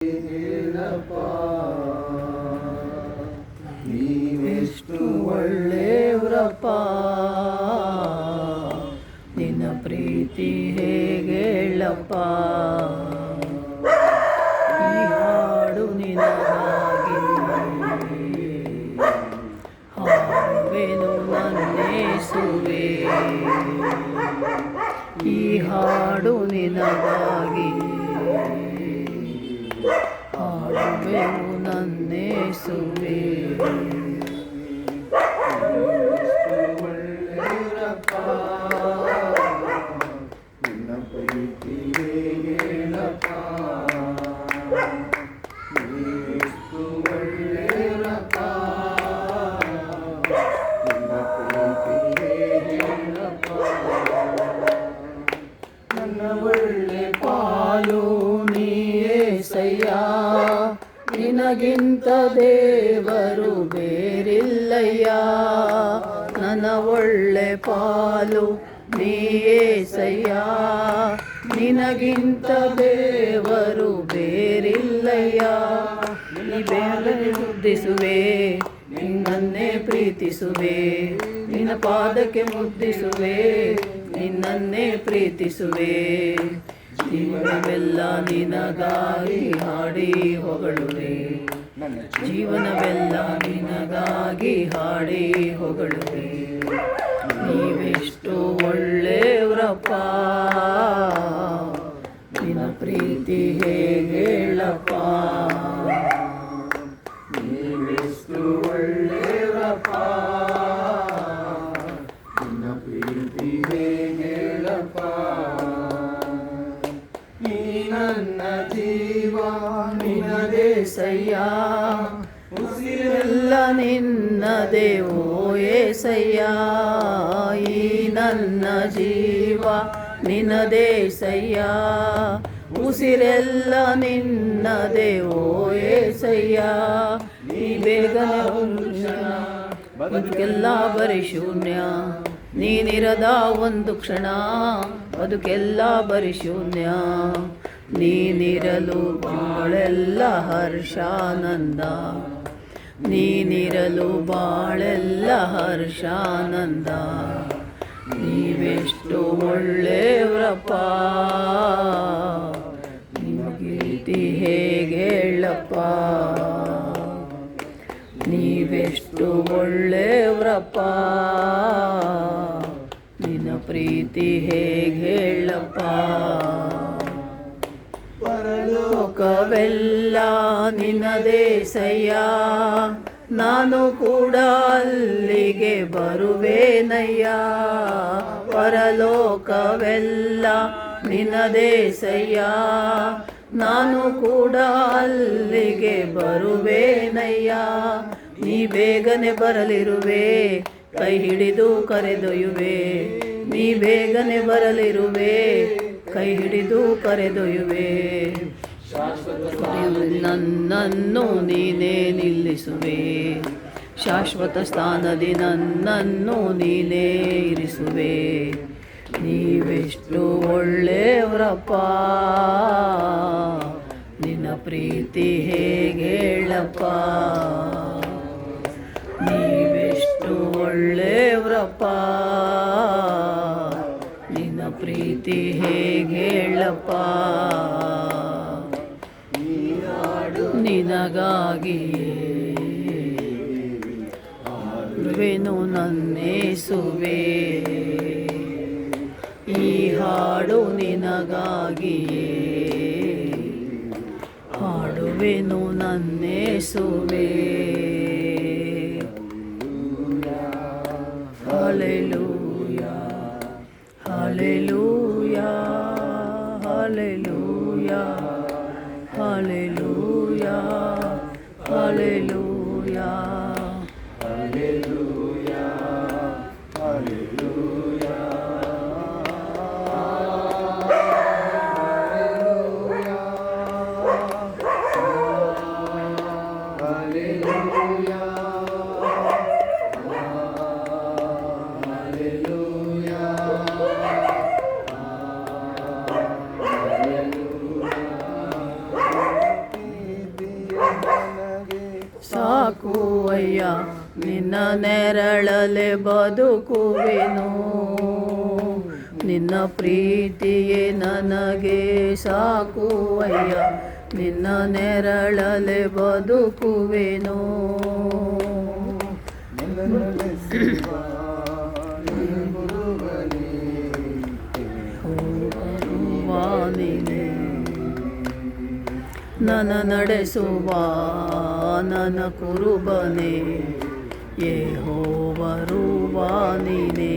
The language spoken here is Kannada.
ಹೇಳಪ್ಪ ನೀವೆಷ್ಟು ಒಳ್ಳೆಯವರಪ್ಪ, ನಿನ್ನ ಪ್ರೀತಿ ಹೇಗೇಳಪ್ಪ. ಈ ಹಾಡು ನಿನಗಾಗಿ ಹಾಡುವೆನು ನನ್ನೇಸುವೆ, ಈ ಹಾಡು ನಿನಗಾಗಿ ಹಾಡುವೆನು ನನ್ನೇಸುವೆ. ಒಳ್ಳೆಯವರಪ್ಪ, ನಿನ್ನ ಪ್ರೀತಿ ಹೇಗೇಳಪ್ಪ. ನೀವೆಷ್ಟು ಒಳ್ಳೆಯವರಪ್ಪ, ನಿನ್ನ ಪ್ರೀತಿ ಹೇಗೇಳಪ್ಪ. ನನ್ನ ಒಳ್ಳೆ ಪಾಲು ನೀಸಯ್ಯ, ನಿನಗಿಂತ ದೇವರು ಬೇರಿಲ್ಲಯ್ಯ. ನನ್ನ ಒಳ್ಳೆ ಪಾಲು ನೀಸಯ್ಯ, ನಿನಗಿಂತ ದೇವರು ಬೇರಿಲ್ಲಯ್ಯ. ನೀ ಬೇಗನೆ ಮುದ್ದಿಸುವೆ, ನಿನ್ನನ್ನೇ ಪ್ರೀತಿಸುವೆ, ನಿನ್ನ ಪಾದಕ್ಕೆ ಮುದ್ದಿಸುವೆ, ನಿನ್ನನ್ನೇ ಪ್ರೀತಿಸುವೆ. ಜೀವನವೆಲ್ಲ ನಿನಗಾಗಿ ಹಾಡಿ ಹೊಗಳುವೆ, ಜೀವನವೆಲ್ಲ ನಿನಗಾಗಿ ಹಾಡಿ ಹೊಗಳುವೆ. ನೀವೆಷ್ಟು ಒಳ್ಳೆಯವರಪ್ಪ, ನಿನ್ನ ಪ್ರೀತಿ ಹೇಗೇಳಪ್ಪ. ನೀವೆಷ್ಟು ಒಳ್ಳೆಯವರಪ್ಪ, ನಿನ್ನ ಪ್ರೀತಿ ಹೇಗೇಳಪ್ಪ. ನೀ ನನ್ನ ಜೀವ ನಿನ್ನದೇಸಯ್ಯ, ಉಸಿರೆಲ್ಲ ನಿನ್ನದೇ ಓ ಏಸಯ್ಯ. ಈ ನನ್ನ ಜೀವ ನಿನ್ನದೇಸಯ್ಯ, ಉಸಿರೆಲ್ಲ ನಿನ್ನದೇ ಓ ಏಸಯ್ಯ. ನೀ ಬೇಗನೆ ಬದುಕೆಲ್ಲ ಬರೀ ಶೂನ್ಯ, ನೀನಿರದ ಒಂದು ಕ್ಷಣ ಬದುಕೆಲ್ಲ ಬರೀ ಶೂನ್ಯ. ನೀನಿರಲು ಬಾಳೆಲ್ಲ ಹರ್ಷಾನಂದ, ನೀನಿರಲು ಬಾಳೆಲ್ಲ ಹರ್ಷಾನಂದ. ನೀವೆಷ್ಟು ಒಳ್ಳೆಯವರಪ್ಪ, ನಿಮ್ಮ ಕೀರ್ತಿ ಹೇಗೇಳಪ್ಪ. ನೀವೆಷ್ಟು ಒಳ್ಳೆಯವರಪ್ಪ, ನಿನ್ನ ಪ್ರೀತಿ ಹೇಗೇಳಪ್ಪ. ಪರಲೋಕವೆಲ್ಲ ನಿನ್ನದೇಸಯ್ಯ, ನಾನು ಕೂಡ ಅಲ್ಲಿಗೆ ಬರುವೇನಯ್ಯ. ಪರಲೋಕವೆಲ್ಲ ನಿನ್ನದೇಸಯ್ಯ, ನಾನು ಕೂಡ ಅಲ್ಲಿಗೆ ಬರುವೇನಯ್ಯ. ನೀ ಬೇಗನೆ ಬರಲಿರುವೆ, ಕೈ ಹಿಡಿದು ಕರೆದೊಯ್ಯುವೆ. ನೀ ಬೇಗನೆ ಬರಲಿರುವೆ, ಕೈ ಹಿಡಿದು ಕರೆದೊಯ್ಯುವೆ. ನನ್ನನ್ನು ನೀನೇ ನಿಲ್ಲಿಸುವೆ, ಶಾಶ್ವತ ಸ್ಥಾನದಿ ನನ್ನನ್ನು ನೀನೇ ಇರಿಸುವೆ. ನೀವೆಷ್ಟು ಒಳ್ಳೆಯವರಪ್ಪ, ನಿನ್ನ ಪ್ರೀತಿ ಹೇಗೇಳಪ್ಪ. ನೀವೆಷ್ಟು ಒಳ್ಳೆಯವರಪ್ಪ, ನಿನ್ನ ಪ್ರೀತಿ ಹೇಗೇಳಪ್ಪ. ನಿನಗಾಗಿ ಹಾಡುವೆನು ನನ್ನೇಸುವೆ, ಈ ಹಾಡು ನಿನಗಾಗಿಯೇ ಹಾಡುವೆನು ನನ್ನೇಸುವೆ. Hallelujah hallelujah hallelujah hallelujah hallelujah hallelujah hallelujah. ಸಾಕುವಯ್ಯ ನಿನ್ನ ನೆರಳಲೆ ಬದುಕುವೆನು ನಿನ್ನ ಪ್ರೀತಿಯೇ ನನಗೆ ಸಾಕುವಯ್ಯ ನಿನ್ನ ನೆರಳಲೆ ಬದುಕುವೆನು ನೀನೇ ನನ್ನ ನಡೆಸುವ ನನ್ನ ಕುರುಬನೇ ಯೆಹೋವರುವ ನೀನೇ